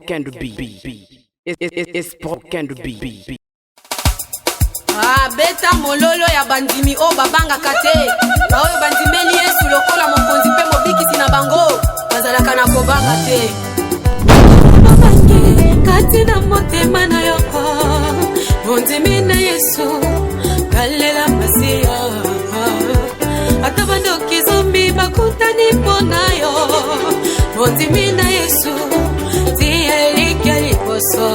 broken to be. It's broken to be. Ah, beta mololo ya bandimi o babanga kate. Ba oyo bandimeli Yesu lokola mokonzi pe mobiki sina bango. Bazalaka na kobanga te. Babangi kati na motema na yoko. Mondimi na Yesu kalela masia. Ata bandoki zombi bakutani mpona yo. Mondimi na Yesu tia likali poso.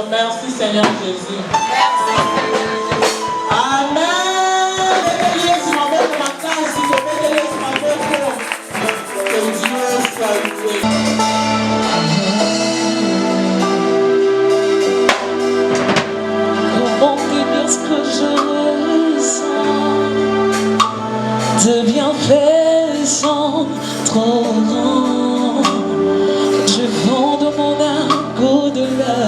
Merci Seigneur Jésus. Amen. Que Dieu soit loué. Comment te dire ce que je ressens de bienfaisant trop grand. Je vends de mon âme au-delà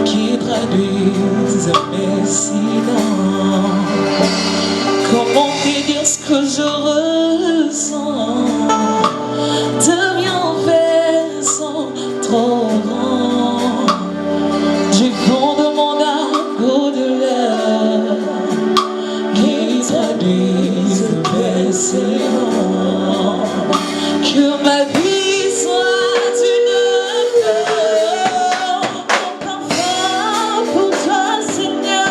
qui traduisent mes silences. Comment te dire ce que je ressens de bienfaisant trop grand. Je vends de mon âme au-delà qui traduisent mes silences. Que ma vie soit une fleur, un parfum pour toi Seigneur.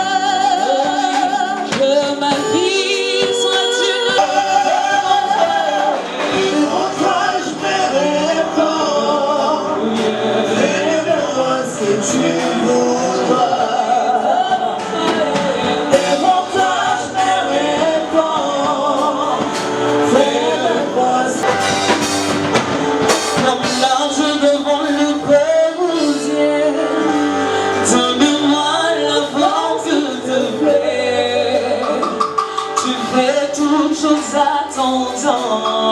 Que ma vie soit une fleur, pour toi je me répands. Fais-moi si tu voudras. Et pour toi je me répands. toutes choses à ton temps.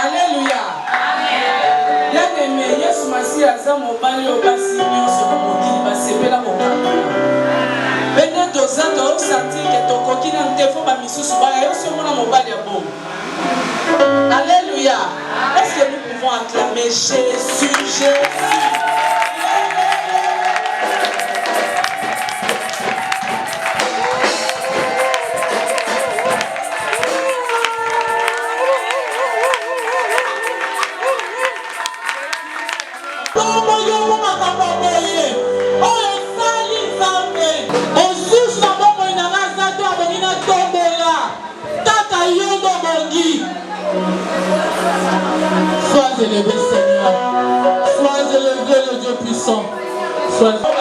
Alléluia. Bien-aimé, Yesu Masi aza mobali oyo basi nyonso na mokili basepela kokambola. Bende toza toyosanti ke tokoki na ntefo bamisusu baya yo si omona mobali ya bongo. Alléluia. Est-ce que nous pouvons acclamer Jésus, Jésus? Sois élevé, Seigneur. Sois élevé, le Dieu puissant. Sois élevé.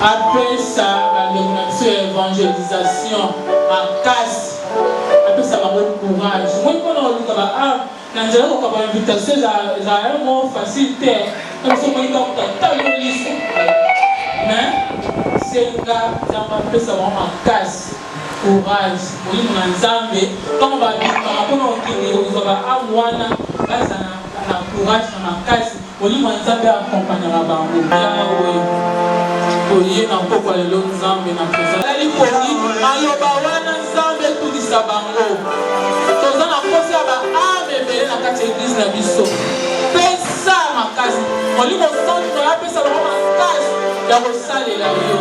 Apesa évangélisation makasi apesa bango courage moi mpona koluka baarme na nzela kokaba invitation ezala mo facile te so moyika moto atali liso mais senga nzambe apesa bango makasi courage molimo na nzambe ntango babimaka mpona kokende kozwa baarme wana bazala na courage na makasi molimo ya nzambe akompagnaka bango yawe oye na mpoko lelo nzambe na présence aliponi maloba wana nzambe etudisa bango toza na posa ya baarme ebele na kati ya eglise na biso pesa makasi molimo santu toyapesa bango makasi ya kosalela yo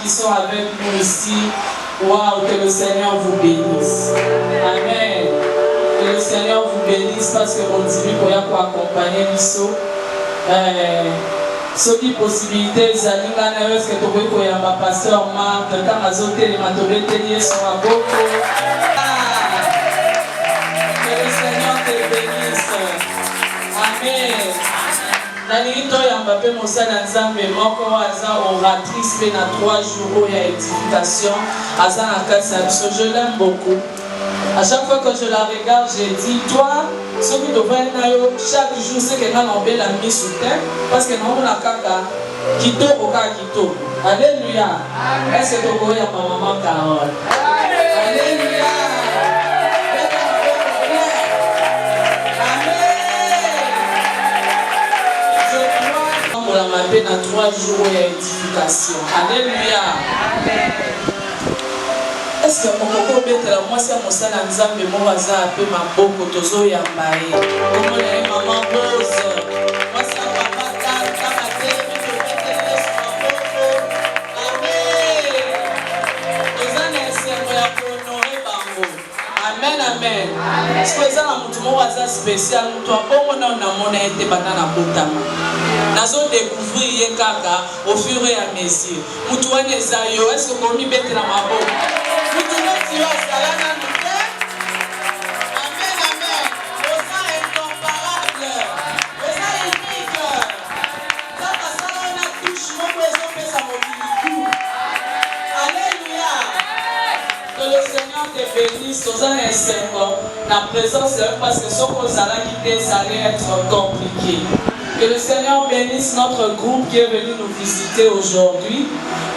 qui sont avec nous ici. Waouh, que le Seigneur vous bénisse. Amen. Que le Seigneur vous bénisse parce que mon Dieu pour accompagner nous. Ce qui possibilité, Zalinga est-ce que tu peux pour ma pasteur Marc, quand azoté les matobétés sont à beaucoup. Que le Seigneur te bénisse. Amen. Nanito ya Mbappé Mosala Nzambe moko aza oratrice pe na 3 jours ya édification aza na kasa biso. Je l'aime beaucoup. À chaque fois que je la regarde, j'ai dit toi ce qui devrait na yo chaque jour c'est que na obé la mise sous terre parce que na on a kaka kito oka kito. Alléluia. Est-ce que tu ya maman Carole? Alléluia. On a mappé dans 3 jours d'édification. Alléluia. Est-ce que on peut mettre la moi c'est mon sang nzambe mo baza pe maboko tozo ya mbaye. Comme les maman Rose. Moi c'est papa tata maté to mettre les maboko. Amen. Toza na servo ya honorer Amen, amen. Ce que ça na mutu mo waza spécial toi bongo na mona été banana botama. Nazo découvrir ye kaka au fur et à mesure. Mutu wane zayo est-ce que komi bete na mabo? Mutu neti yo sala na nute. Amen, amen. Osa incomparable. Osa unique. Ça ça na touche mo besoin pesa mobiliku. Alléluia. Que le Seigneur te bénisse aux années 50. La présence, c'est parce que ce qu'on a quitté, ça allait être compliqué. Que le Seigneur bénisse notre groupe qui est venu nous visiter aujourd'hui.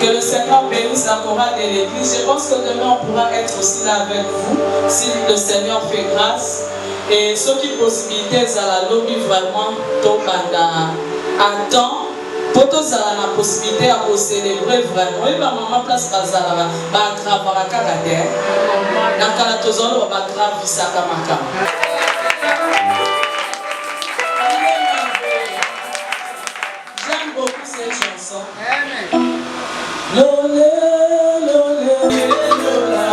Que le Seigneur bénisse la chorale de l'église. Je pense que demain on pourra être aussi là avec vous si le Seigneur fait grâce. Et ce qui possibilité, ça la lobby vraiment tôt à temps. Pour tous la possibilité à célébrer vraiment. Et ma maman place bazala ba grave barakaka te. Na kala tozolo ba grave bisaka makam. J'aime beaucoup cette chanson. Amen. Lolé, lolé, lola.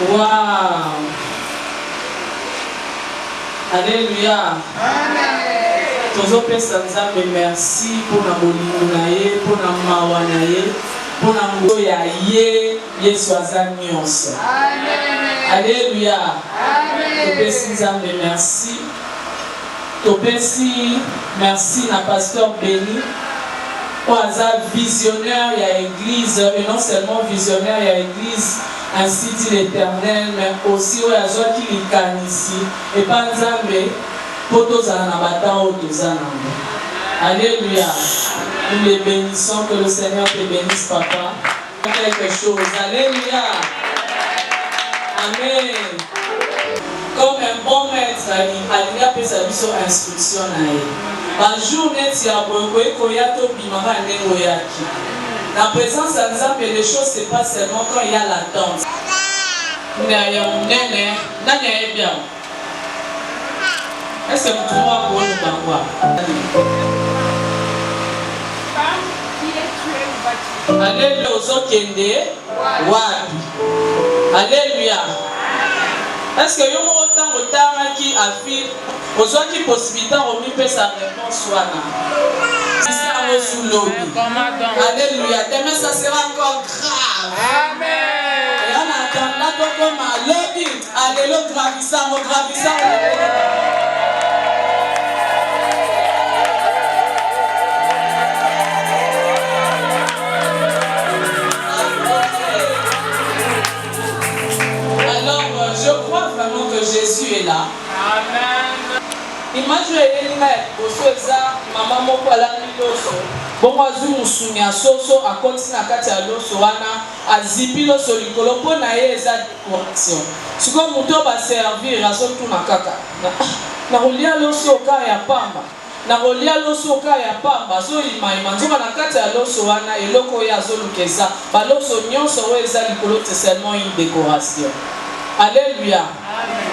Wow. Alléluia. Tozopesa Nzambe merci pour na bolingo na ye, pour na mawa na ye, pour na ngo ya ye, Yesu aza nyonso. Amen. Alléluia. Amen. Topesi Nzambe merci. Topesi merci na pasteur Béni. Aza visionnaire ya église et non seulement visionnaire ya église ainsi dit l'Éternel, mais aussi où il y a qui les ici et pas Nzambe pour tous en abattant ou tous en Alléluia. Nous les bénissons, que le Seigneur te bénisse, papa. Quelque chose. Alléluia. Amen. Comme un bon maître, il a fait sa mission instruction. Un jour, il y a la présence de Nzambe, les choses se passent seulement quand il y a la danse. Est-ce que vous trouvez pour nous dans Alléluia aux autres qui Alléluia. Est-ce que vous avez autant qui affirme aux autres qui possibilité de remettre sa réponse soit là? sous l'eau. Alléluia. Demain, ça sera encore grave. Amen. Et en attendant, comme à l'objet, alléluia, gravissant, gravissant. Je crois vraiment que Jésus est là. Amen. Imaginez maman moko alandi loso. Bongo azwi musuni ya soso akoti na kati ya loso wana azipi loso likolo mpo na ye eza décoration. Sikoyo moto baservir azotuna kaka. Nakolia loso oka ya pamba. Nakolia loso oka ya pamba. Azoyimayima nzoka na kati ya loso wana eloko oyo azoluka eza. Baloso nyonso oyo eza likolo c'est seulement une décoration. Alléluia.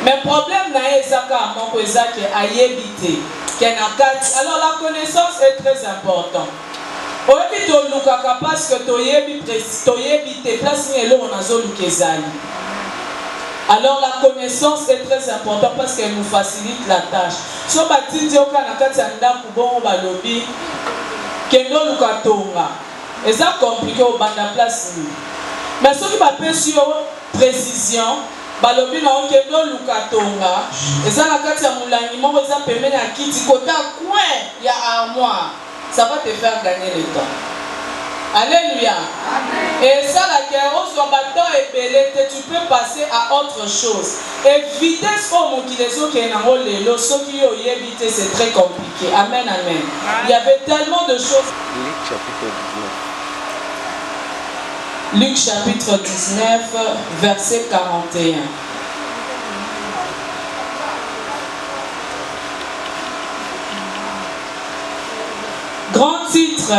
Mais problème na ezaka moko ezaki ayebite kenakati. Alors la connaissance est très importante. Oyebi to lukaka parce que toyebi te place ni eloko nazoluka ezali. Alors la connaissance est très importante parce qu'elle nous facilite la tâche. So batindi oka na kati ya ndako bongo balobi kendo luka tonga. Eza compliqué au banda place ni. Mais soki bapesi yo précision balobi na okendo lukatonga eza na kati ya mulangi moko eza pembeni ya kiti kota coin ya armoire, ça va te faire gagner le temps. Alléluia. Et ça la guerre soit bateau et belé, tu peux passer à autre chose. Et vitesse comme qui les autres qui ont lelo, ce qui ont évité c'est très compliqué. Amen, amen. Il y avait tellement de choses. Luc chapitre 19, verset 41. Grand titre,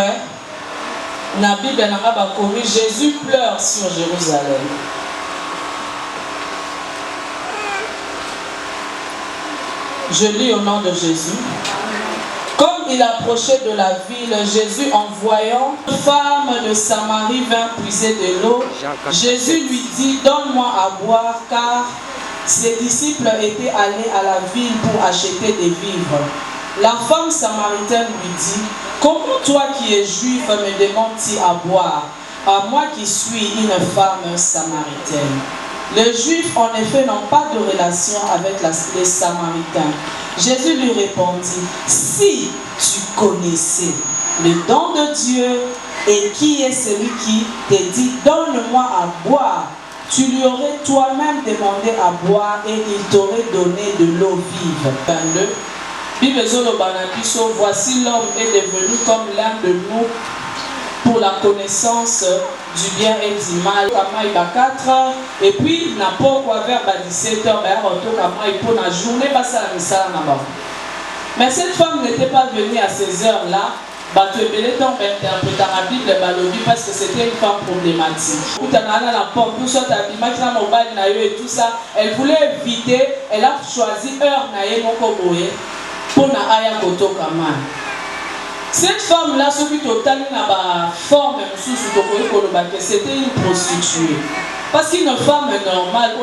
la Bible n'a pas commis, Jésus pleure sur Jérusalem. Je lis au nom de Jésus. Comme il approchait de la ville, Jésus, en voyant une femme de Samarie vint puiser de l'eau, Jésus lui dit, donne-moi à boire, car ses disciples étaient allés à la ville pour acheter des vivres. La femme samaritaine lui dit, comment toi qui es juif me demandes-tu à boire, à moi qui suis une femme samaritaine? Les Juifs, en effet, n'ont pas de relation avec les Samaritains. Jésus lui répondit, si tu connaissais le don de Dieu et qui est celui qui te dit, donne-moi à boire, tu lui aurais toi-même demandé à boire et il t'aurait donné de l'eau vive. 22. Voici l'homme est devenu comme l'un de nous pour la connaissance du bien et du mal. Il y a 4 heures et puis il n'a pas quoi vers 17 heures, la journée. Mais cette femme n'était pas venue à ces heures-là. Parce que c'était une femme problématique. Tout ça, elle voulait éviter, elle a choisi heure pour na aya kotoka man. Cette femme-là, ce qui total n'a pas forme, c'était une prostituée. Parce qu'une femme normale,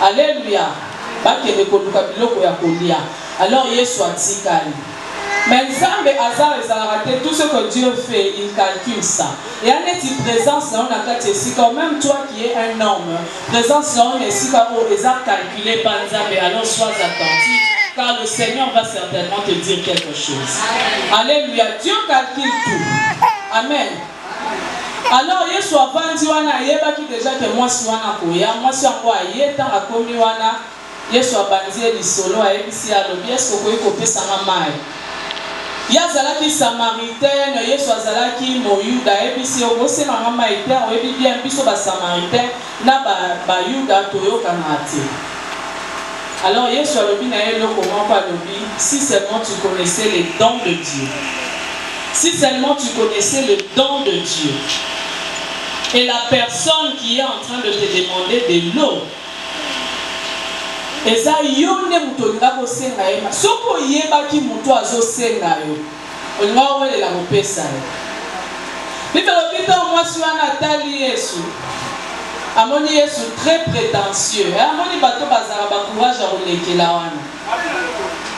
alléluia. Alors, il soit tikali. Mais tout ce que Dieu fait, il calcule ça. Et en est présence dans la catégorie, quand même toi qui es un homme, présence dans la catégorie, calculé par Nzambe, alors sois attentif. Car le Seigneur va certainement te dire quelque chose. Alléluia. Dieu calcule tout. Amen. Alors, il soit vendu, il y a déjà que moi, je suis en Koya, moi, je suis en Koya, il y a tant à Komiwana, il soit bandé du solo à ABC à l'objet, ce que vous ça m'a il y a Zalaki Samaritaine, il y a Zalaki Moyuda, ABC, au Bossé, ma maman était, on est bien, puis sur la Samaritaine, n'a pas Yuda, Toyo Kanate. Alors, il y a sur le binaïe, comment pas le bi, si seulement tu connaissais les dons de Dieu. Si seulement tu connaissais le don de Dieu. Et la personne qui est en train de te demander de l'eau. Et ça, yone mutolinga ko senga yema. Soko yeba ki muto azo senga yo. Olinga wele la mopesa yo. Bible obita moi sur Nathalie Yesu. Amoni Yesu très prétentieux. Amoni bato bazara ba courage à olekela wana.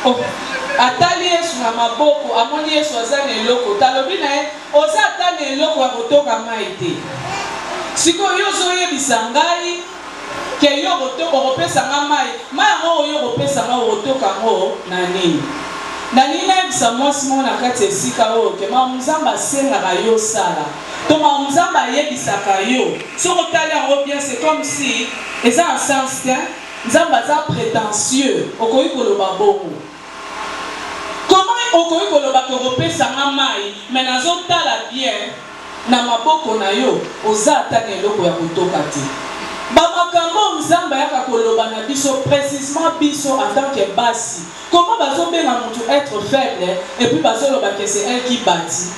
Oh. atali Yesu na maboko amoni Yesu aza na eloko talobi na ye oza ata na eloko ya kotoka mai te sikoyo yo ozoyebisa ngai ke yo okopesa nga mai yango oyo okopesa nga okotoka ngo na nini nayebisa mwasi moko na kati esika oyo ke mama Nzambe asengaka yo sala to mama Nzambe ayebisaka yo soki otali yango bien c'est comme si eza en sens te Nzambe aza prétentieux okoki koloba bongo comment okoki koloba ke okopesa nga mai me nazotala bien na maboko na yo oza ata na eloko ya kotoka te bamakambo Nzambe ayaka koloba na biso précisément biso en tant que basi comment bazobenga mutu être faible et puis bazoloba que c'est elle qui bâtit.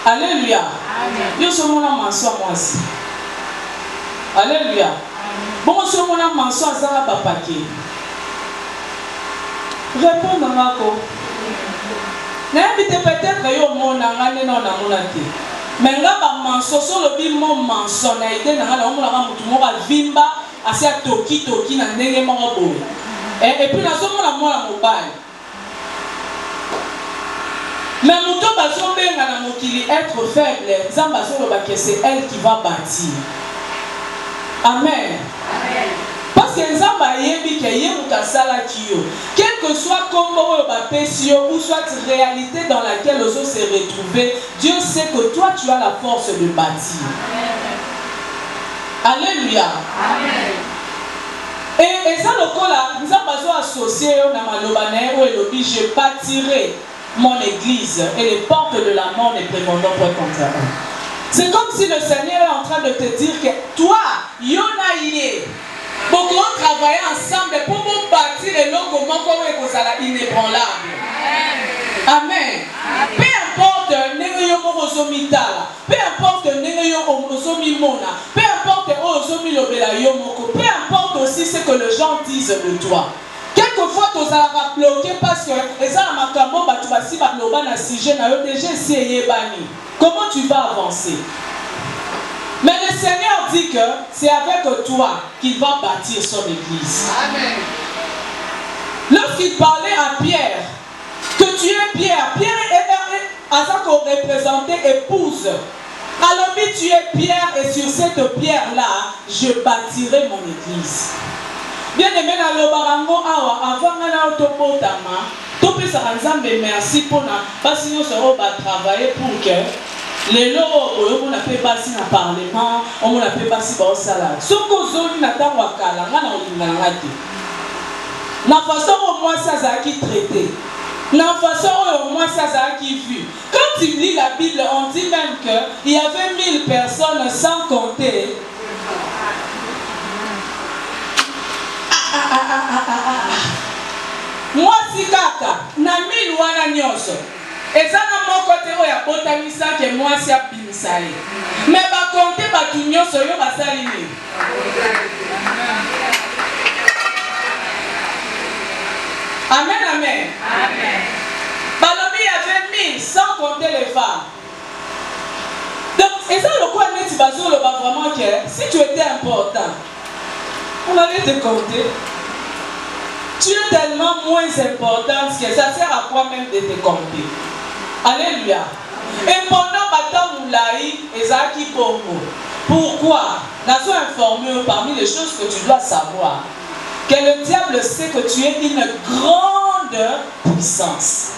Alléluia. Yo somona manso mwasi. Alléluia. Bon somona manso azala bapake. Répondre ngako. N'invite peut-être yo mona ngane na mona te. Mais nga ba manso solo bi mo manso na ide na ngala omona mutu mo ba vimba asia toki na ndenge moko boye. Et puis la somme la mona mobile. Mais muto bazombenga na mokili être faible, Nzambe azoloba que c'est elle qui va bâtir. Amen. Parce que Nzambe ayebi ke ye muta sala kiyo. Quel que soit kombo ba pesio ou soit réalité dans laquelle ozo se retrouver, Dieu sait que toi tu as la force de bâtir. Alléluia. Amen. Et ça le cas là, nous avons associé na maloba na yo elobi je bâtirai mon église et les portes de la mort ne prévaudront pas contre elle. C'est comme si le Seigneur est en train de te dire que toi, yona yé, pour qu'on travaille ensemble pour vous bâtir et non comment vous allez inébranlable. Amen. Peu importe n'engayo mozomitala, peu importe n'engayo mozomimona, peu importe ozomilobela yo moko, peu importe aussi ce que les gens disent de toi. Quelquefois tu as bloqué parce que eza na makambo batu basi ba loba na sujet na yo déjà essayé bani. Comment tu vas avancer? Mais le Seigneur dit que c'est avec toi qu'il va bâtir son église. Amen. Lorsqu'il parlait à Pierre, que tu es Pierre, Pierre est à ça qu'on représentait épouse. Alors tu es Pierre et sur cette pierre-là, je bâtirai mon église. Bien aimé dans le barango awa avant na otopotama topesa Nzambe merci pour na basi nous serons ba travailler pour que les lois on a fait basi na parlement on a fait basi ba osala soko zoni na tango akala ngana olinga ngati na façon au moins ça a qui traité na façon au moins ça a qui vu. Quand tu lis la Bible on dit même que il y avait 1000 personnes sans compter moi si kaka na 1000 wana nyonso ezana moko te oya botamisa ke moi si abimisa ye mais ba compter batu nyonso yo basali ni amen amen amen balobi y avait 1000 sans compter les femmes. Donc et ça le quoi net bazolo ba vraiment que si tu étais important on allait te compter. Tu es tellement moins importante que ça sert à quoi même de te compter. Alléluia. Et pendant Bata Moulaï et Zaki Bongo, pourquoi? Nous sommes informés parmi les choses que tu dois savoir que le diable sait que tu es une grande puissance.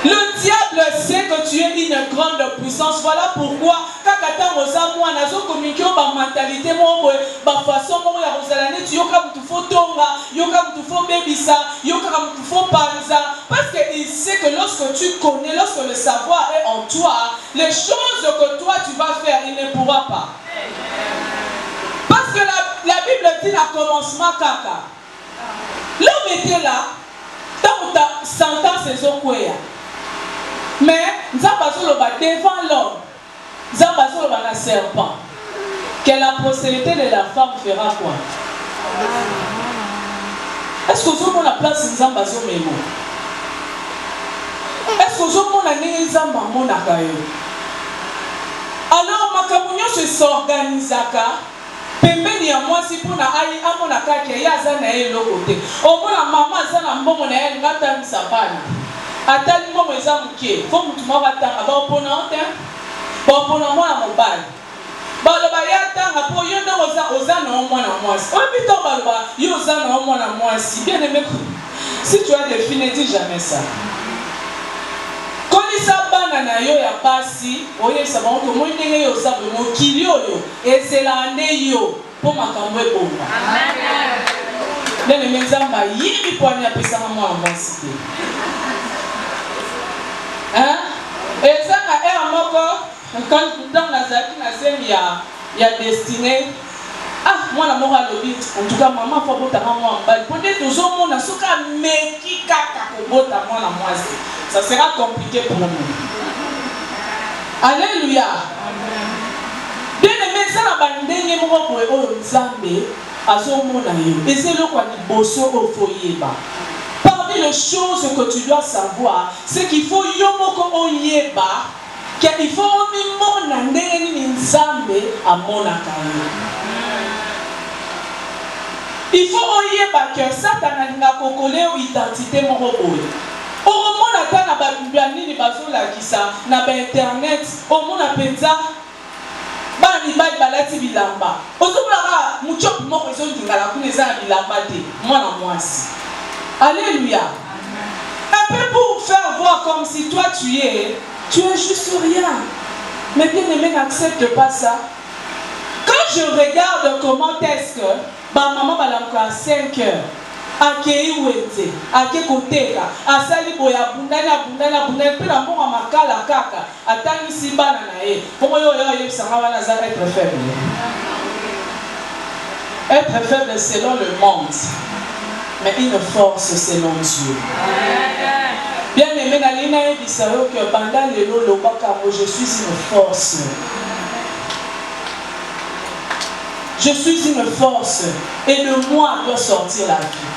Le diable sait que tu es une grande puissance. Voilà pourquoi quand on a communiqué ma mentalité, ma façon de tu faut tonga, faut bébisa, faut panza. Parce qu'il sait que lorsque tu connais, lorsque le savoir est en toi, les choses que toi tu vas faire, il ne pourra pas. Parce que la Bible dit à commencement kaka. L'homme était là, tant que sentence ses okoya. Mais devant l'homme, la serpent, que la postérité de la femme fera quoi? Est-ce que vous avez la place de Nzambazo Memo? Est-ce que vous avez la Nzambazo Nakayo? Alors, Makamunyo se s'organisaka pembeni ya mwasi mpona amona kaka ye aza na ye eloko te omona mama aza na mbongo na ye alingi atangisa bana atali mbongo eza moke fo mutu moko atanga baopona o te baopona mwana mobali baloba ye atanga mpo yo ndenge oza na o mwana mwasi oyebi to baloba yo oza na o mwana mwasi bien aimé si tu as des filles ne dis jamais ça kolisa bana na yo ya pasi oyebisa bango ke moi ndenge yo oza boye mokili oyo ezela nde yo mpo makambo ebonga ndenge me nzambe ayebi mpo ani apesanga mwana mwasi te eza na ere moko ntango nazalaki na zemi ya destine mwana moko alobi en tout cas mama fo botanga mwana mobali mpo nde tozomona soki ameki kaka kobota mwana mwasi ça sera compliqué pour nous. Alléluia. Bien aimé, ça na bandenge moko boye oyo nzambe azomona yo ezelo kwa liboso ofoyeba. Parmi les choses que tu dois savoir, c'est qu'il faut yo moko oyeba qu'il faut omimona ndenge nini nzambe amonaka yo. Il faut oyeba que Satan alinga kokole identité moko boye. Omona ta na ba nini bazolakisa na ba internet omona penza bana mibali balati bilamba ozomona muchopi moko ezondingala kuna eza na bilamba te mwana mwasi. Alléluia. Un peu pour faire voir comme si toi tu es juste rien. Mais bien aimé, n'accepte pas ça. Quand je regarde comment est-ce que maman balanka à 5 heures akei wete ake koteka asali boya bundana pe na mbongo makala kaka atangisi bana na ye pongo yo yebisanga wana za être faible. Être faible selon le monde, mais une force selon Dieu. Bien aimé, nalina yebisa yo que pendant lelo lobaka je suis une force. Je suis une force et de moi doit sortir la vie.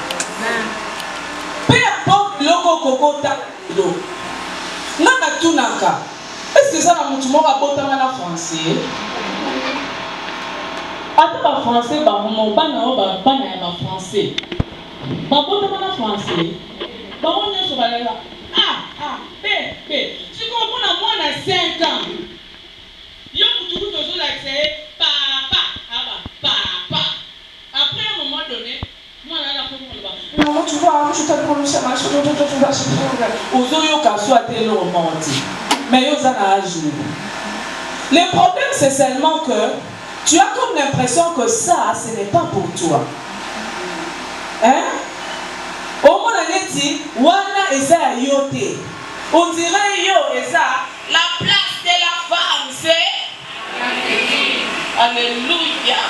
Peu importe loko kokota do. Naka tunaka. Est-ce que ça na mutu moko abotama na français? Ata ba français ba mo bana o ba bana ya ba français. Ba botama na français. Ba wonye so ba la. Tu comprends moi na 5 ans. Yo mutu ko zo la c'est papa. Après un moment donné, moi là la non, tu vois, je t'ai promis ça, mais le problème c'est seulement que tu as comme l'impression que ça, ce n'est pas pour toi. Hein? Au moins on dit, wana eza yote. On dirait yo eza la place de la femme, c'est Alléluia.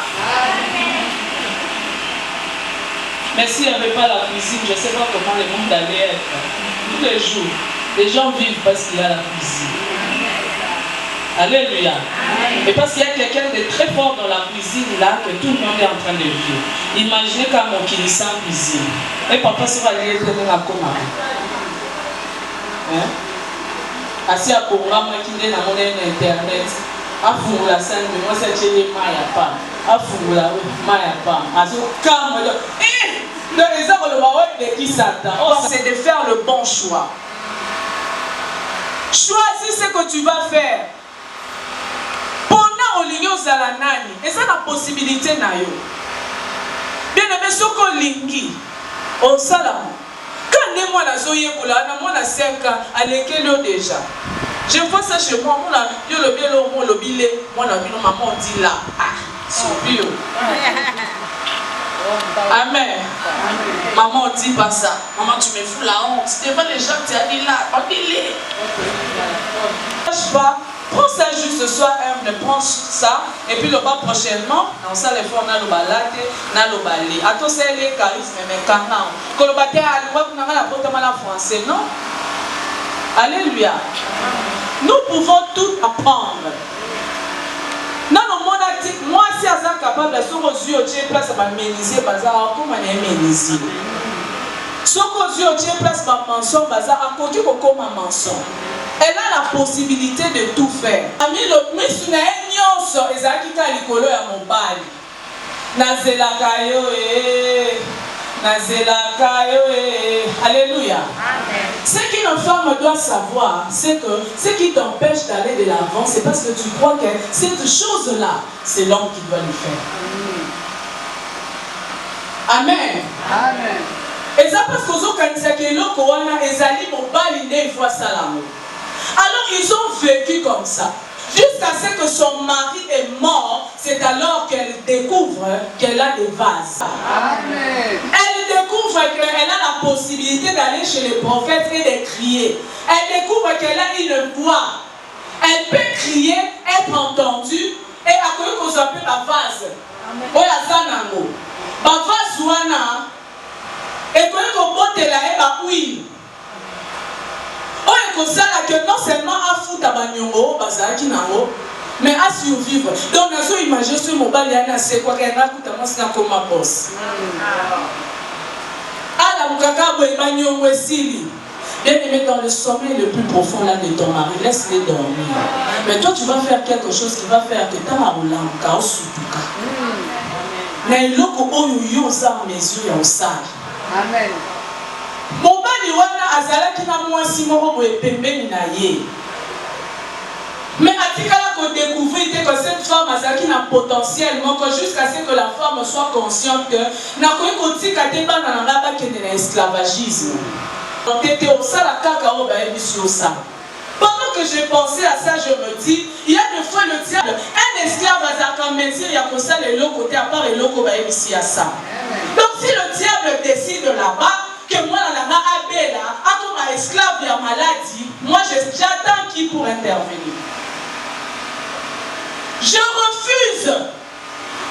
Mais s'il n'y avait pas la cuisine, je ne sais pas comment le monde allait être. Tous les jours, les gens vivent parce qu'il y a la cuisine. Alléluia. Et parce qu'il y a quelqu'un de très fort dans la cuisine là, que tout le monde est en train de vivre. Imaginez quand mon qui sans cuisine. Et papa sera allé tenir à comment. Assis à programme qui est dans mon internet. Afungula sana moi c'est chez maya pa afungula maya pa azo calme le exemple le bawe de qui Satan c'est de faire le bon choix. Choisis ce que tu vas faire pendant olingo zala nani et ça la possibilité na yo bien aimé soko lingi on salam quand ne moi la zoye kola na moi na 5 ans alekelo déjà. Je vois ça chez moi, mon ami, le bien le billet, mon ami, maman dit là, c'est bio. Amen. Maman dit pas ça. Maman, tu me fous la honte. Devant les gens, tu as dit là, on dit les. Pas. Prends ça juste ce soir, humble, prends ça, et puis le bas prochainement, dans ça les fois on a le balade, on a le balai. À tous ces les charismes, mais quand on a le bâtiment, on a la porte à français, non? Alléluia. Nous pouvons tout apprendre. Non, non, moi, si je suis capable de faire aux yeux, j'ai place à m'améniser, bazar, comment m'améniser. Si aux yeux, j'ai place à mensonge, bazar, à côté de comment mensonge. Elle a la possibilité de tout faire. Ami, le ministre n'a rien sur les acquis à l'école à mon bal. nazelaka yo nazelaka yo alléluia. Ce qu'une femme doit savoir, c'est que ce qui t'empêche d'aller de l'avant, c'est parce que tu crois que cette chose-là, c'est l'homme qui doit le faire. Amen. Amen. Et ça parce qu'ils ont organisé le Kowana et Zali Mobali ne fois Salamo. Alors ils ont vécu comme ça. Jusqu'à ce que son mari est mort, c'est alors qu'elle découvre qu'elle a des vases. Amen. Elle découvre qu'elle a la possibilité d'aller chez les prophètes et de crier. Elle découvre qu'elle a une voix. Elle peut crier, être entendue et accueillir qu'on s'appelle la vase. Oya zanango. La vase wana et qu'on botte la eba huile. On est que non seulement à foutre à Banyongo, Bazaki Nango, mais à survivre. Donc, nous avons imaginé ce mobile, c'est quoi qu'elle a coûté à moi, c'est comme ma boss. Ah, la Moukaka, Banyongo, Sili. Bien aimé dans le sommeil le plus profond là de ton mari, laisse-les dormir. Mais toi, tu vas faire quelque chose qui va faire que tu as un chaos sous tout cas. Mais il y a mes yeux au sale. Amen. Mobali wana azalaki na mwasi moko boye pembeni na ye. Mais atikala ko découvrir que cette femme azalaki na potentiel moko jusqu'à ce que la femme soit consciente que na koyi kotika te bana na nga bakende na esclavagisme. Tete osala kaka o ba ebisi osala. Pendant que je pensais à ça, je me dis, il y a des fois le diable, un esclave azalaka métier, il y a comme ça les locaux, à part les locaux ba ebisi à ça. Donc si le diable décide là-bas que moi, la Abela, comme esclave de la maladie, moi j'attends qui pour intervenir. Je refuse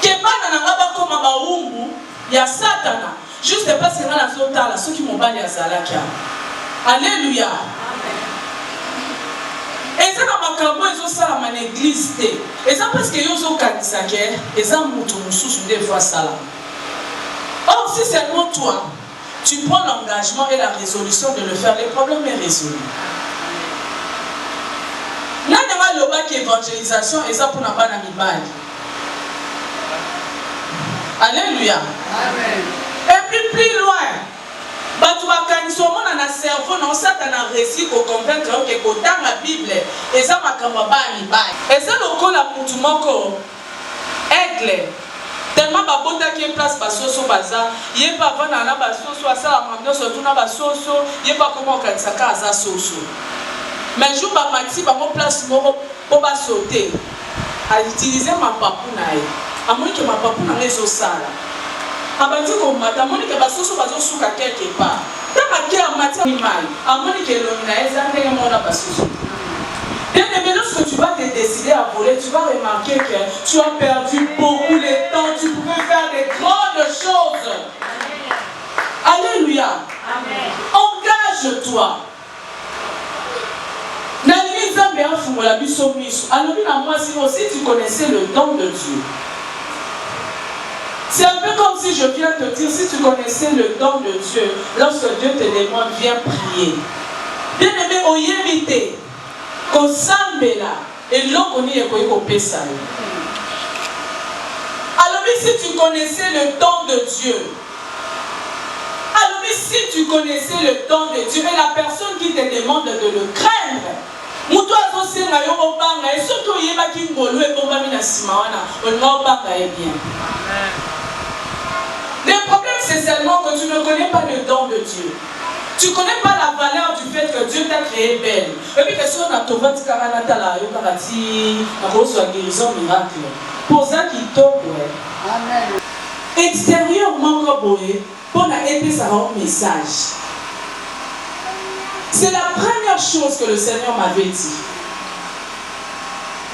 que Banana comme Baumbu, il y a Satana, juste parce que dans la zone là, ceux qui m'ont banni à Zalakia. Alléluia. Et ça dans ma cambo, ils ont ça dans mon église. Et ça parce que ils ont kanisake, et ça moutou sous des fois ça là. Or si c'est seulement toi, tu prends l'engagement et la résolution de le faire, les problèmes est résolu. Là, il y a le évangélisation et ça pour n'a pas d'animal. Alléluia. Amen. Et puis plus loin, tu vas quand on a un cerveau, non, ça t'en a réussi pour convaincre que dans la Bible, et ça m'a comme et ça le col à Poutumoko, aigle. Tellement babota qui est place basoso baza, il est pas vendre na basoso à ça la mamno surtout na basoso, il est pas comment quand ça casa soso. Mais jour ba mati ba mo place moko pour ba sauter. À utiliser ma papu na e. A moi que ma papu na les sala. A ba dit comme madame moi que basoso bazo suka quelque part. Dans ma qui a mati mal. A moi que le na e za ndenge mo na basoso. Bien aimé, lorsque tu vas te décider à voler, tu vas remarquer que tu as perdu beaucoup de temps. Tu pouvais faire des grandes choses. Alléluia. Engage-toi. Alors, si tu connaissais le don de Dieu. C'est un peu comme si je viens te dire, si tu connaissais le don de Dieu, lorsque Dieu te demande, viens prier. Bien aimé, on y évite. Et l'eau alors si tu connaissais le don de Dieu, alors si tu connaissais le don de Dieu et la personne qui te demande de le craindre, et surtout le problème c'est seulement que tu ne connais pas le don de Dieu. Tu ne connais pas la valeur du fait que Dieu t'a créé belle. Et puis, que si on a trouvé un caranata là, il y a une guérison miracle. Pour ça qu'il tombe, amen. Extérieurement, pour aider ça un message. C'est la première chose que le Seigneur m'avait dit.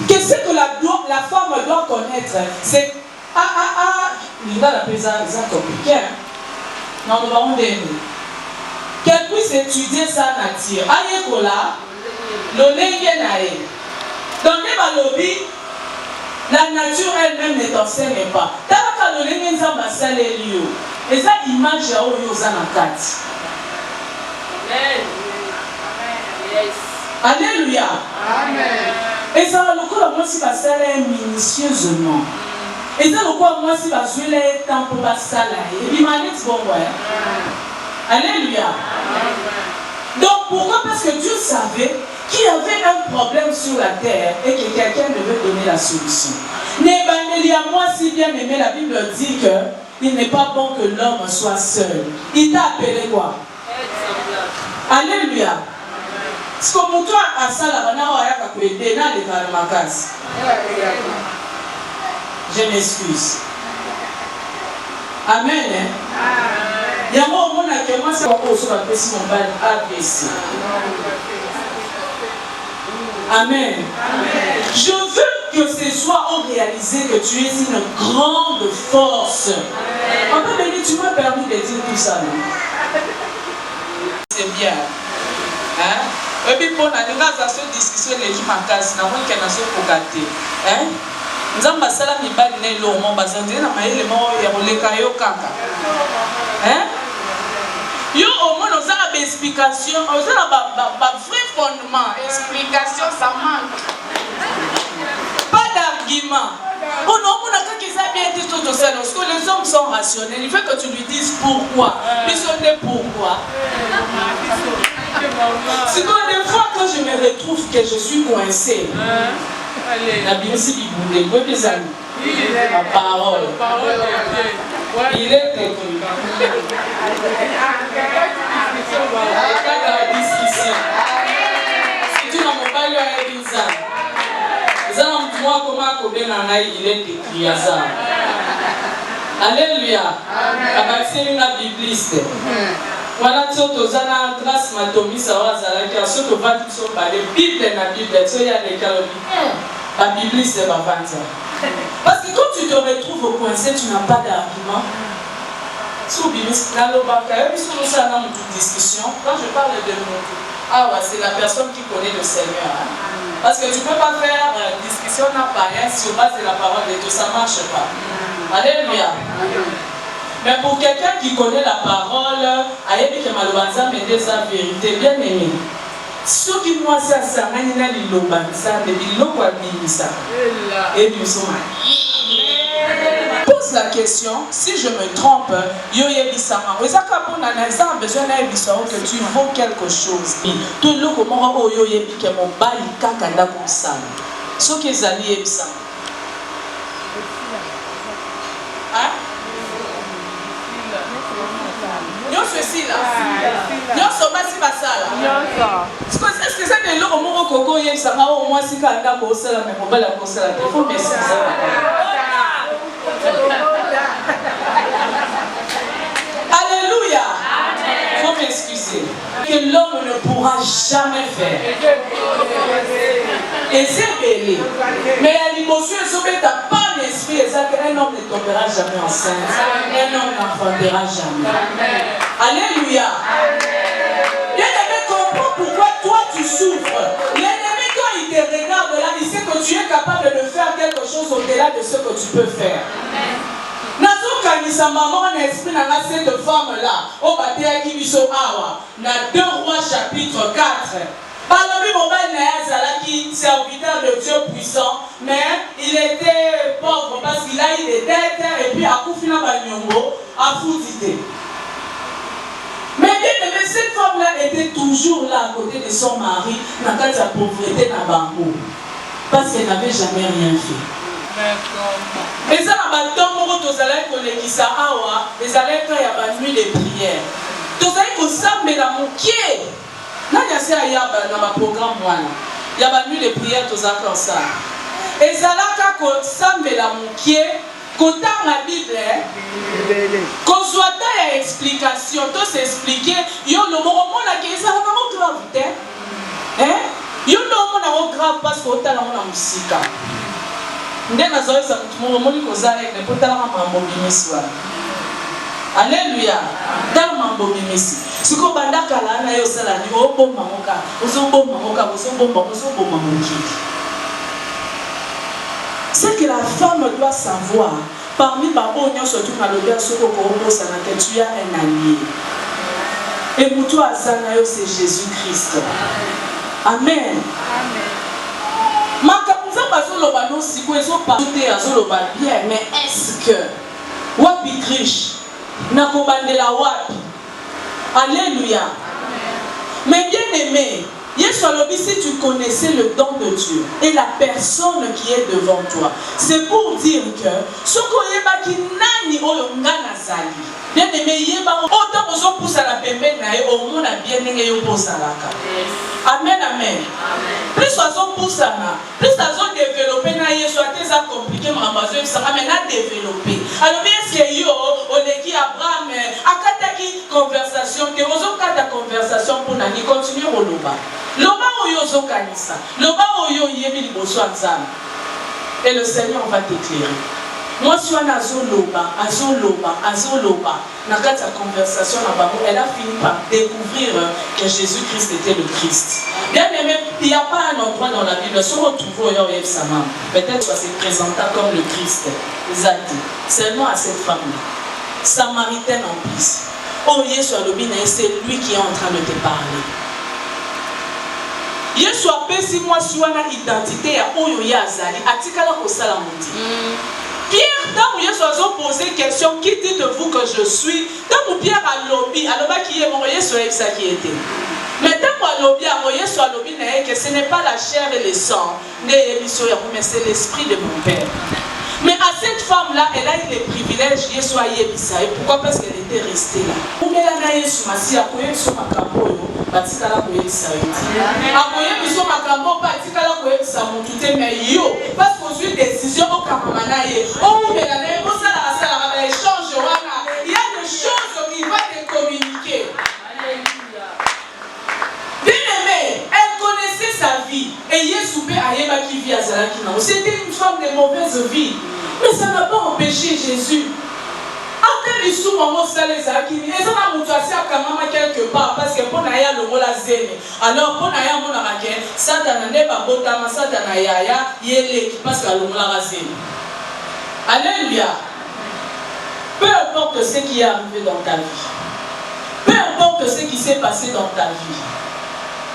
Que ce que la femme doit connaître, c'est il va l'appeler ça compliqué. Non, nous allons dire. Qu'elle puisse étudier sa nature. Ayekola, l'olenge nae. Dans les lobby, la nature elle-même ne t'enseigne pas. Talaka l'olenge nzamba salelio. Et ça image ya oyo zanakati. Amen. Alléluia. Amen. Et ça le coup la moi si va saler minutieusement. Et ça, pourquoi moi, si je suis là, temps pour ça, et puis, je bon, ouais. Alléluia. Donc, pourquoi? Parce que Dieu savait qu'il y avait un problème sur la terre et que quelqu'un devait donner la solution. Moi, si bien aimé, la Bible dit qu'il n'est pas bon que l'homme soit seul. Il t'a appelé quoi? Alléluia. Ce que mon toit a ça là, je m'excuse. Amen. Il y a un moment où moi, c'est encore sur la personne ABC. Amen. Je veux que ce soit réalisé que tu es une grande force. En fait, tu m'as permis de dire tout ça. C'est bien. Hein? Et puis, pour la discussion, les gens m'ont cassé. Nous avons pour gâter. Hein? Nous avons passé la mibali na ilo mo bazandé na maile mo ya boleka yo kaka. Hein? Yo au moins nous avons des explications, nous avons un vrai fondement. Explication, ça manque. Pas d'argument. Oh non, on a quelqu'un qui a bien dit tout ça. Parce que les hommes sont rationnels. Il faut que tu lui dises pourquoi. Puis on est pourquoi. C'est quand des fois que je me retrouve que je suis coincé. La Bible dit des amis. La parole. Il est écrit. La discussion. Si tu n'as pas eu un examen, moi comment il est écrit à ça. Alléluia. C'est une bibliste. Voilà tout aux années grâce matomi ça va zalaki surtout va tout sur parler Bible na Bible tu y a des calomnies. La Bible c'est pas fantastique. Parce que quand tu te retrouves coincé, tu n'as pas d'argument. Sur Bible dans le bac, sur ça dans une discussion. Quand je parle de mon c'est la personne qui connaît le Seigneur. Parce que tu ne peux pas faire discussion n'a pas rien sur base de la parole de Dieu, ça ne marche pas. Alléluia. Mais pour quelqu'un qui connaît la parole, ayebi que malobanza mais des vérité bien aimé. Ce qui moi c'est ça, nina lilobanza de biloko abimisa. Et nous sommes. Pose la question, si je me trompe, yo yebisama. Ozaka pona na ça besoin na yebisao que tu vaux quelque chose. Tout le comment o yo yebi que mon bali kaka nda kosala. Ce qui ezali yebisama. Hein? Yon ceci là. Yon sobasi basala. Est-ce que ça est là au moment où il y a ça au moins si quand on a ça mais on va la poser la faut mais c'est ça. Alléluia. Faut m'excuser. Que l'homme ne pourra jamais faire. Et c'est belé. Mais à l'émotion, il n'y a pas d'esprit. Et ça, qu'un homme ne tombera jamais enceinte. Un homme n'enfantera jamais. Alléluia. Bien-aimé, comprends pourquoi toi tu souffres. L'ennemi, quand il te regarde là, il sait que tu es capable de faire quelque chose au-delà de ce que tu peux faire. Nazokanisa maman en esprit dans cette femme-là. Au bâtiment qui biso awa. Dans 2 Rois chapitre 4. Balobi mobile Naya qui serviteur de Dieu puissant, mais il était pauvre parce qu'il a eu des dettes et puis à Koufina Banyongo a foudité. Mais bien aimé, cette femme-là était toujours là à côté de son mari dans sa pauvreté dans Bango parce qu'elle n'avait jamais rien fait. Et ça, dans le temps où tu as ça awa, les allais quand il y a une nuit de prière. Tu as dit que la moukier. Il y a un programme, il y a une nuit de prière, tout ça comme ça. Et ça là, quand on la moukier, quand on a la Bible, qu'on soit dans l'explication, tout s'expliquer, il y a un moment qui est grave. Il y a un moment grave parce qu'on a la musique. Alléluia. Dans mambo bimisi. Siko bandaka la na yo sala ni obomba moka. Ozobomba moka, ozobomba moki. C'est que la femme doit savoir parmi babo nyo surtout na lobia soko ko obosa na que tu as un allié. Et pour toi azana yo c'est Jésus-Christ. Amen. Amen. nzambe azoloba no sikoyo ezoparle te azoloba bien, mais est-ce que wapi krish nakobandela wapi? Alléluia. Mais bien aimé, Yesu alobi, si tu connaissais le don de Dieu et la personne qui est devant toi, c'est pour dire que ce qu'on yeba ki nani oyo nga nazali. Bien aimé, yeba autant ozo poussa la pembeni na ye au monde bien nenge yo poussa laka. Amen, amen. Plus ozo poussa na, plus ozo développer na Yesu ate za compliqué mambazo ebisanga mais na développer. Alors bien est-ce que yo oleki Abraham akataki conversation te ozo kata conversation pour nani continuer oloba. Loba oyo ozo kanisa, loba oyo yebi liboso nzambe. Et le Seigneur va t'éclairer. Moi, si on a azoloba, dans la conversation, elle a fini par découvrir que Jésus-Christ était le Christ. Bien aimé, il n'y a pas un endroit dans la Bible, si on retrouve au Yoyev Samam, peut-être soit se présentant comme le Christ, Zati, seulement à cette femme-là, samaritaine en plus. Oh, Yesu Alobina, c'est lui qui est en train de te parler. Yesu apesi moi si on a identité à Oyoya Azali, atikala ko salamuti. Pierre, tant que Yesu a posé question, qui dites-vous que je suis? Tant que Pierre a lobby, alors qui est mon Yesu avec ça qui était. Mais tant que lobby, Yesu a lobby, que ce n'est pas la chair et le sang, mais c'est l'esprit de mon Père. Mais à cette femme-là, elle a eu les privilèges, Yesu a yebisa. Et pourquoi? Parce qu'elle était restée là. Parce qu'on suit des décisions au Kamamana. Il y a des choses qui vont te communiquer. Bien aimé, elle connaissait sa vie. Et Yesoubé Ayeba qui vit à Zalakina. C'était une femme de mauvaise vie. Mais ça n'a pas empêché Jésus. Après les sous moments ça les Zalakini, ils ont moutassé à Kamama quelque part parce que pour Naya le mot la zène. Alors pour Naya mon amaké, Satan n'est pas botama, Satan Yaya, Yele parce que le mot la zène. Alléluia. Peu importe ce qui est arrivé dans ta vie, peu importe ce qui s'est passé dans ta vie.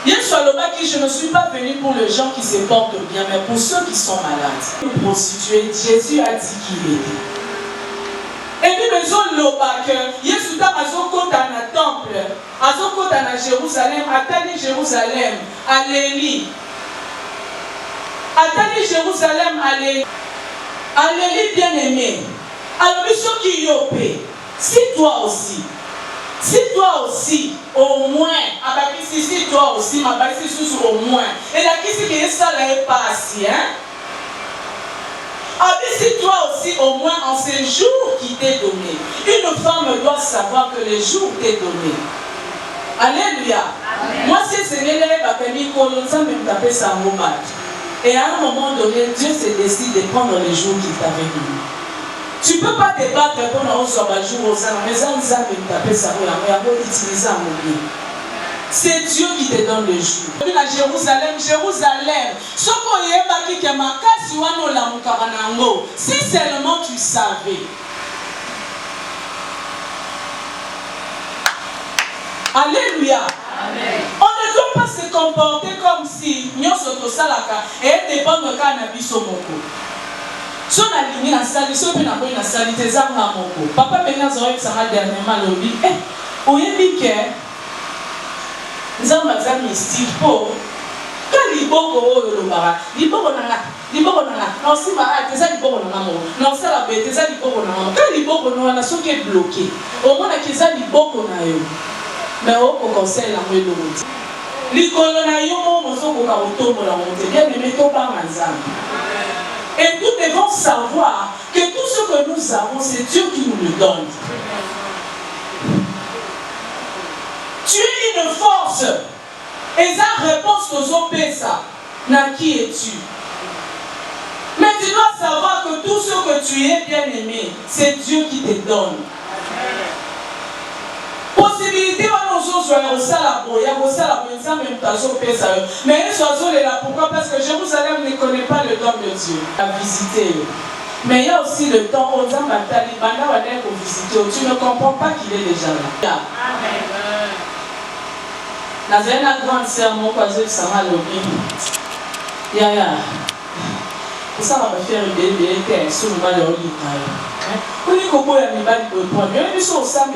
Yesu Alobaki, je ne suis pas venu pour les gens qui se portent bien, mais pour ceux qui sont malades. Une prostituée, Jésus a dit qu'il était. Et puis, maison Lobak, Yesu a Azokota na temple, Azokota na Jérusalem, Atali Jérusalem, Alléli. Atali Jérusalem, Alléli. Alléli bien aimé. Alors, ceux qui y ont payé, si toi aussi, au moins, si toi aussi, au moins, et la question qui est ça, là, est pas assis, hein? Si toi aussi, au moins, en ces jours qui t'est donné, une femme doit savoir que les jours t'est donné. Alléluia. Amen. Moi, si c'est les ça et à un moment donné, Dieu se décide de prendre les jours qu'il t'avait donné. Tu ne peux pas te battre pour nous sur le jour aux âmes, mais ça nous a tapé ça, utiliser un mot. C'est Dieu qui te donne le jour. À Jérusalem, ce qu'on y est qui si seulement tu savais. Alléluia. Amen. On ne doit pas se comporter comme si nous sommes salaka et dépend de cannabis au moko. Si on a ligné la salle, si on a la salle, des armes à moko. Papa Bénin Zoé, ça m'a dernièrement lobby. Où est Mickey? Nous avons un mystique pour. Quand les bocaux au Lomara, les bocaux non, si ma tes ali bocaux non, ça la bête, tes ali bocaux non. Quand les bocaux non, on a ce qui est bloqué. Au moins, les ali bocaux non. Mais au conseil, la moelle de route. Les coloniaux, on s'en va au tombeau la montée. Bien, mais mettons pas mazam. Et nous devons savoir que tout ce que nous avons, c'est Dieu qui nous le donne. Tu es une force. Et ça réponse aux autres, ça. Na qui es-tu? Mais tu dois savoir que tout ce que tu es, bien aimé, c'est Dieu qui te donne. Possibilité, on nous mais ils est là. Pourquoi? Parce que Jérusalem ne connaît pas le temps de Dieu. À visiter. Mais il y a aussi le temps où on va visiter. Tu ne comprends pas qu'il est déjà là. Amen. Dans une grande sœur, mon cousin, ça m'a lobby. ça va faire des textes sur le mal de l'Italie. On dit qu'on peut y aller pour le premier. Mais sur ça,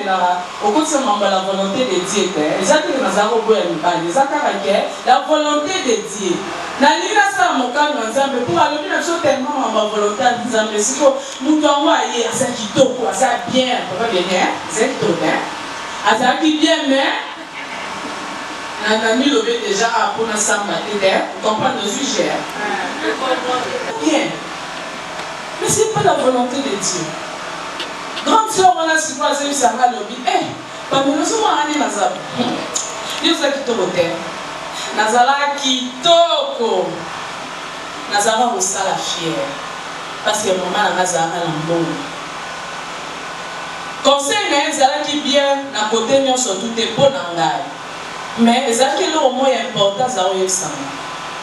au côté de la volonté de Dieu, les actes de Nazaro pour y aller, les actes la volonté de Dieu. Nalina ça mon cas dans Zambé pour aller bien sur tellement ma volonté de Zambé. Si nous devons aller à ça qui toque, à ça bien, pas bien, c'est tout bien. À ça qui bien, mais Nani levé déjà à pour nous comprendre le sujet. Bien. Mais ce n'est pas la volonté de Dieu. Grande soeur, on a su quoi, c'est ça, on a lobby. Eh, pas de nous sommes allés dans Zab. Dieu sait qui te votait. Nazala qui toko. Nazala au sala fier. Parce que maman n'a Nazala à l'ambo. Conseil n'a Nazala qui bien, n'a côté nous sur tout est bon en gaille. Mais les actes qui ont moins important, ça va être ça.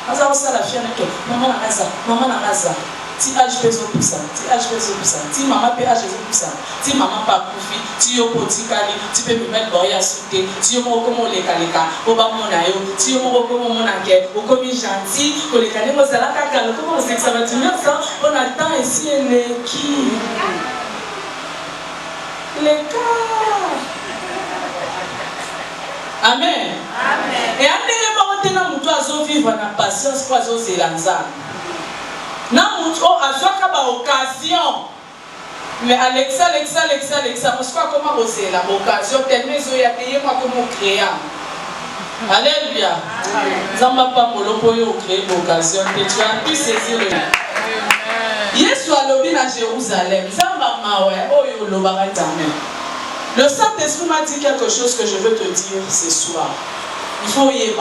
Nazala au sala fier, maman n'a Nazala, maman n'a Nazala. Si âge pèse pour ça, si âge pèse pour ça, si maman peut âge pour ça, si maman pas profite, si yo petit cali, tu peux me mettre boya souté, si yo mo comme les kaleka, au bas mon ayo, si yo mo comme mon anke, au comme gentil, que les kaleka ça la kaka, comment c'est que ça va tenir ça? On attend ici les qui, les cas. Amen. Amen. Et après les parents tenant muto vivre na patience pour azoser lanza. Na muto azoka ba occasion. Mais Alexa, parce que comment c'est la occasion tellement ils ont payé moi comme créa. Alléluia. Zamba pas molopo yo créer l'occasion que tu as pu saisir le. Yesu alobi na Jérusalem. Zamba mawe oyo lobaka amen. Le Saint-Esprit m'a dit quelque chose que je veux te dire ce soir. Il faut y aller.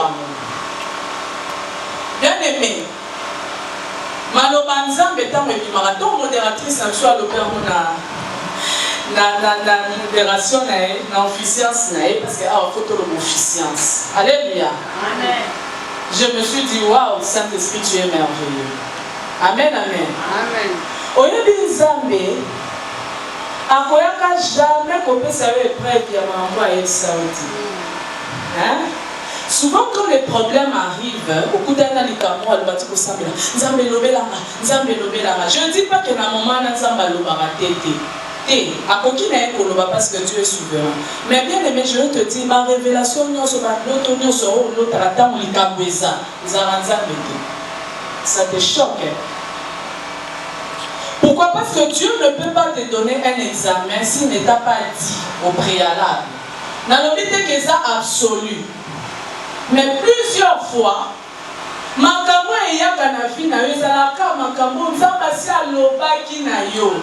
Bien aimé. Maloba nzambe tango ebimaka to modératrice na biso alobela na modération na ye na officiance na ye parce que awa faut toloba officiance. Alléluia. Amen. Je me suis dit waouh, Saint-Esprit tu es merveilleux. Amen, amen. Amen. Oyebi nzambe akoyaka jamais kopesa yo épreuve ya mambo ayebisa yo ti. Hein? Souvent quand les problèmes arrivent, au coup d'un an, je ne dis pas que la maman n'a pas été. Parce que Dieu est souverain. Mais bien aimé, je veux te dire, ma révélation, ça te choque. Pourquoi? Parce que Dieu ne peut pas te donner un examen s'il ne t'a pas dit au préalable. Dans le but que ça absolu. Mais plusieurs fois, makambo eyaka na vie na yo ezalaka makambo nzambe asi alobaki na yo.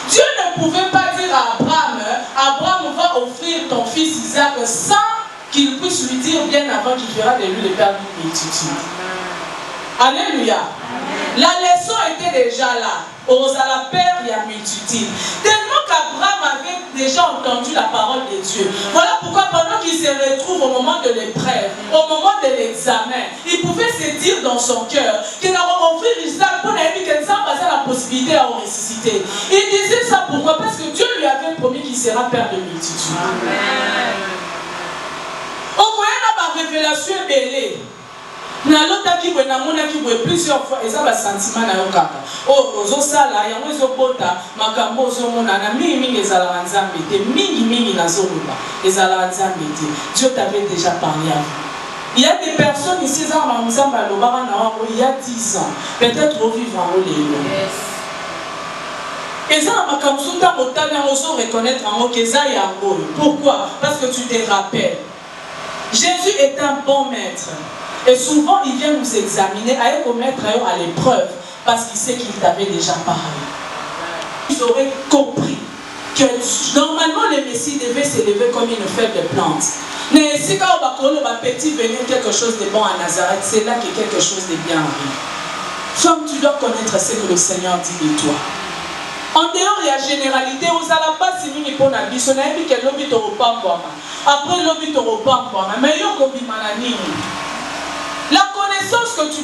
Dieu ne pouvait pas dire à Abraham, Abraham va offrir ton fils Isaac sans qu'il puisse lui dire bien avant qu'il fera de lui le père d'une multitude. Alléluia. La leçon était déjà là. Aux à la père, il y a multitude. Tellement qu'Abraham avait déjà entendu la parole de Dieu. Voilà pourquoi pendant qu'il se retrouve au moment de l'épreuve, au moment de l'examen, il pouvait se dire dans son cœur qu'il a offert Isaac pour la possibilité de ressusciter. Il disait ça pourquoi? Parce que Dieu lui avait promis qu'il sera père de multitude. Amen. Au moyen de la révélation belle. Nalotaki bwe namonaki bwe plusieurs fois eza ba sentiment na yo kaka o ozosala yango ezobota makambo ozomona na mingi ezala nzambe te mingi nazoloba ezala nzambe te. Dieu t'avait déjà parlé à vous. Il y a des personnes ici za nzambe alobaka na wango il y a 10 ans peut-être au vivant au lelo ezala makambo suta motana ozo reconnaître en eza yango. Pourquoi? Parce que tu te rappelles Jésus est un bon maître. Et souvent, il vient nous examiner, à mettre à l'épreuve, parce qu'il sait qu'il t'avait déjà parlé. Ils auraient compris que normalement, le Messie devait s'élever comme une faible plante. Mais si quand on va petit venir quelque chose de bon à Nazareth, c'est là que quelque chose de bien arrive. Femme, tu dois connaître ce que le Seigneur dit de toi. En dehors de la généralité, vous n'allez pas si nous pour la vie, on a dit que l'obit au repas pour moi. Après l'obit au repas pour moi, mais il y a la connaissance que tu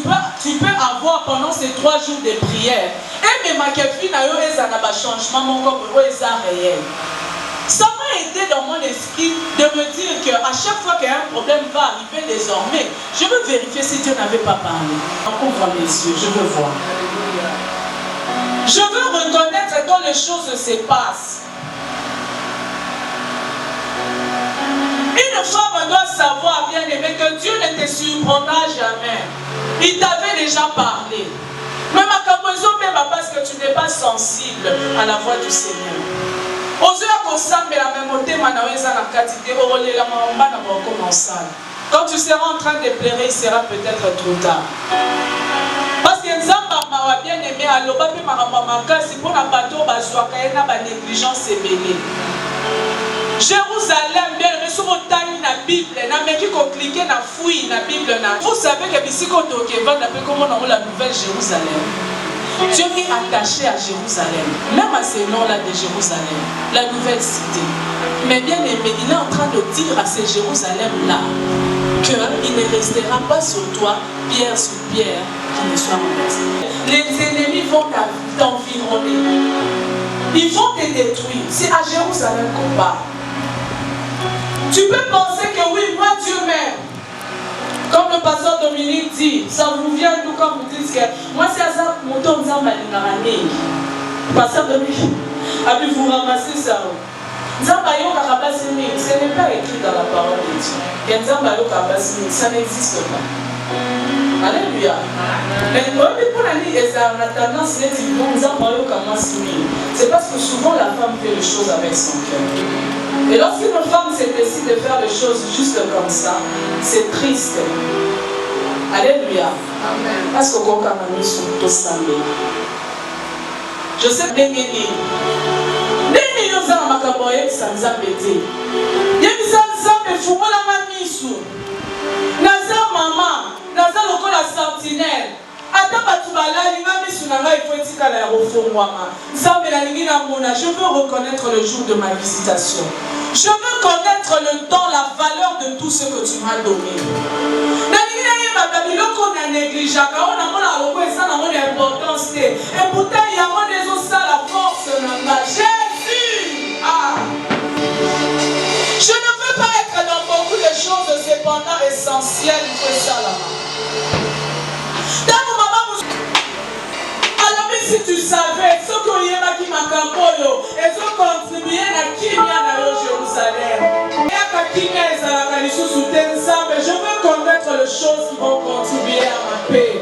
peux avoir pendant ces 3 jours de prière, et même à quel fin a eu un changement, mon corps est réel. Ça m'a aidé dans mon esprit de me dire qu'à chaque fois qu'un problème va arriver désormais, je veux vérifier si Dieu n'avait pas parlé. Ouvre mes yeux, je veux voir. Je veux reconnaître quand les choses se passent. Une femme doit savoir, bien aimé, que Dieu ne te surprendra jamais. Il t'avait déjà parlé. Mais ma capoison, même parce que tu n'es pas sensible à la voix du Seigneur. Quand tu seras en train de pleurer, il sera peut-être trop tard. Parce que Nzamba bien aimé, aloba pe makasi pour na bateau bazwaka na ba négligence ebele. Jérusalem, bien aimé, sur otani na Bible, na meki ko cliquer na fouille na Bible na. Vous savez que bisiko to ke vanda pe comment on la nouvelle Jérusalem. Dieu est attaché à Jérusalem, même à ces noms-là de Jérusalem, la nouvelle cité. Mais bien aimé, il est en train de dire à ces Jérusalem-là qu'il ne restera pas sur toi pierre sur pierre qui ne soit renversée. Les ennemis vont t'environner. Ils vont te détruire. C'est à Jérusalem qu'on parle. Tu peux penser que oui, moi Dieu m'aime. Comme le pasteur Dominique dit, ça vous vient d'où quand vous dites que moi c'est ça, mon ton d'Ambalingarani. Pasteur Dominique, avez vous ramassé ça? Ce n'est pas écrit dans la parole de Dieu. Ça n'existe pas. Alléluia. Mais pour la nuit, on a tendance à dire c'est parce que souvent la femme fait les choses avec son cœur. Et lorsqu'une femme se décide de faire les choses juste comme ça, c'est triste. Alléluia. Parce que quand on a mis son dos samedi, je sais que des millions de makaboye sans embêter. Il y a des gens qui font la mamisu. Naza maman, naza loko la sentinelle. Je veux reconnaître le jour de ma visitation. Je veux connaître le temps, la valeur de tout ce que tu m'as donné. Et pourtant, il y a la force. Jésus! Je ne veux pas être dans beaucoup de choses, cependant essentielles que ça là. Si tu savais ce que y a qui m'a camboyo et ce contribuer à Kimia dans Jérusalem. Je veux connaître les choses qui vont contribuer à ma paix.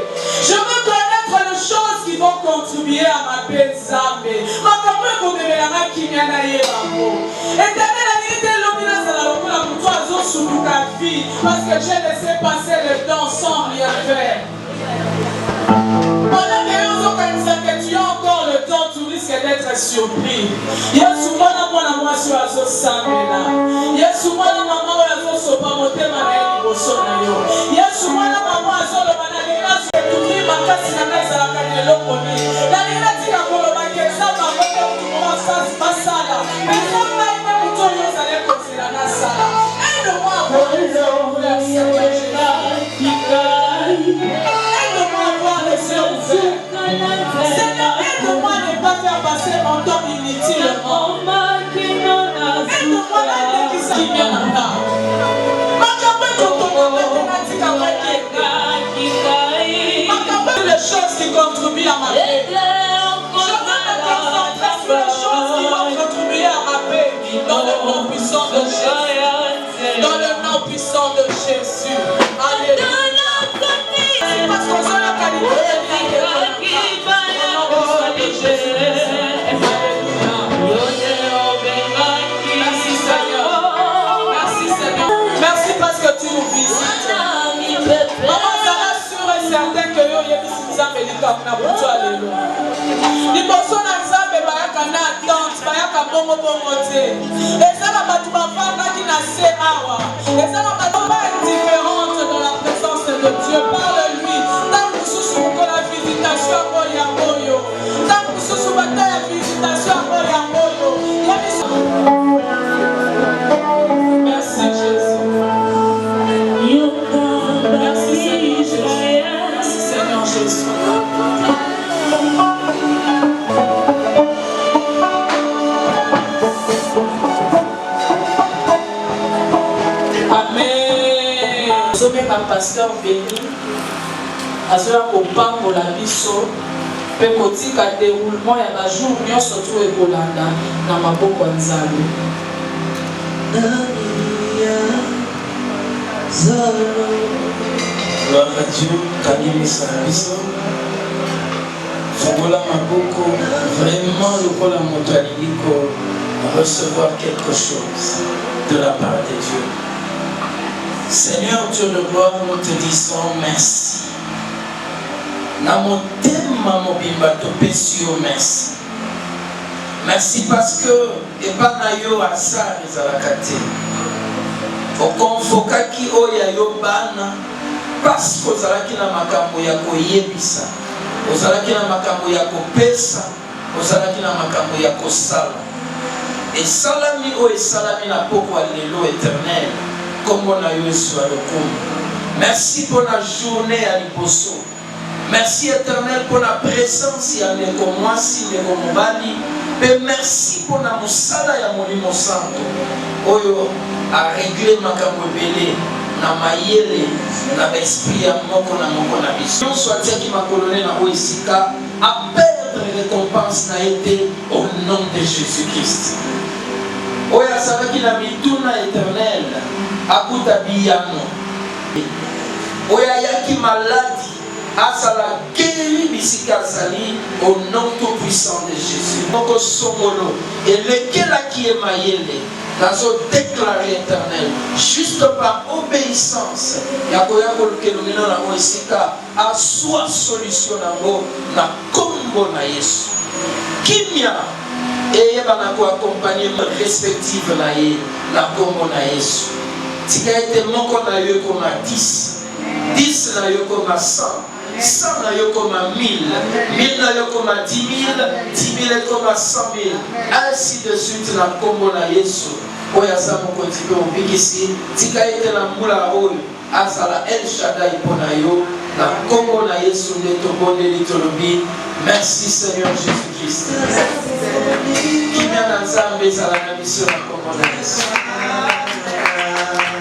Je veux connaître les choses qui vont contribuer à ma paix. Parce que j'ai laissé passer le temps sans rien faire. Pendant que tu as encore le temps, tu risques d'être surpris. Il y a souvent la moi sur la Samela. Il y a souvent la maman qui a sopa monté ma il y a souvent la maman qui a sopa monté ma Seigneur, aide-moi à ne pas faire passer mon temps inutilement. Aide-moi à ne qui s'en vient là. Les choses qui contribuent à ma paix. Je veux me concentrer sur les choses qui vont contribuer à ma paix. Dans le nom puissant de Jésus. Dans le nom puissant de Jésus. Alléluia. C'est parce qu'on s'en a qualité. Merci Seigneur. Merci Seigneur. Merci parce que tu nous visites. Maman, ça va sûr et certain que yo yebisi nzambe likapuna butu alléluia. Liboso na nzambe bayaka na attente, bayaka bongo bongo te. Ezala batu bafandaki na se awa. Ezala batu ba différente dans la présence de Dieu. Parle-lui. Tant mosusu ko la visitation ko ya boyo. Tant mosusu bata ya visitation ko ya boyo. Merci Jésus. Merci Seigneur Jésus. Merci Seigneur Jésus. kobenga pasteur Béni azoya kopambola biso mpe kotika déroulement ya bajour nyonso to ekolanda na maboko ya Nzambe. Gloire à Dieu, Kanimisa Biso. Fongola Maboko, vraiment le rôle à Motaliko, recevoir quelque chose de la part de Dieu. Seigneur Dieu de gloire, nous te disons merci. Namotema mobimba topesio merci. Merci parce que Ebanayo Asar ezalakate. Okonfokaki oya yo bana parce que ozalaki na makambo ya koyebisa. Ozalaki na makambo ya kopesa, ozalaki na makambo ya kosala. Et salami o esalami na poko ya lelo éternel. Kombo na yo Yesu alokumu. Merci pour la journée à liboso. Merci éternel pour la présence ya ndeko mwasi ndeko mobali. Et merci pour la musala ya molimo santo. Oyo a réglé makambo ebele na mayele na esprit ya moko na biso. Soit qui m'a colonné na oisika à perdre récompense na été au nom de Jésus-Christ. Oya sabaki na mituna éternel akuta biyano. Oya yaki maladi asala guéri bisika sali au nom tout puissant de Jésus. Moko somolo et lequel qui est mayele nazo déclaré éternel juste par obéissance yakoya kolkelomina na moisika a soit solution nango na kombo na Yesu. Kimia et bana ko accompagner respective na ye na kombo na Yesu. Tika ete moko na yo ko na 10 na yo ko na 100 na yo comme 1000 na yo comme 10 000 comme 100 000 ainsi de suite na kombo na Yesu. Oya sa mokonzi pe obikisi tika ete na mbula oyo azala El Shaddai pona yo na kombo na Yesu nde tobondeli tolobi merci Seigneur Jésus-Christ. Kimia na Nzambe ezala na biso na kombo na Yesu.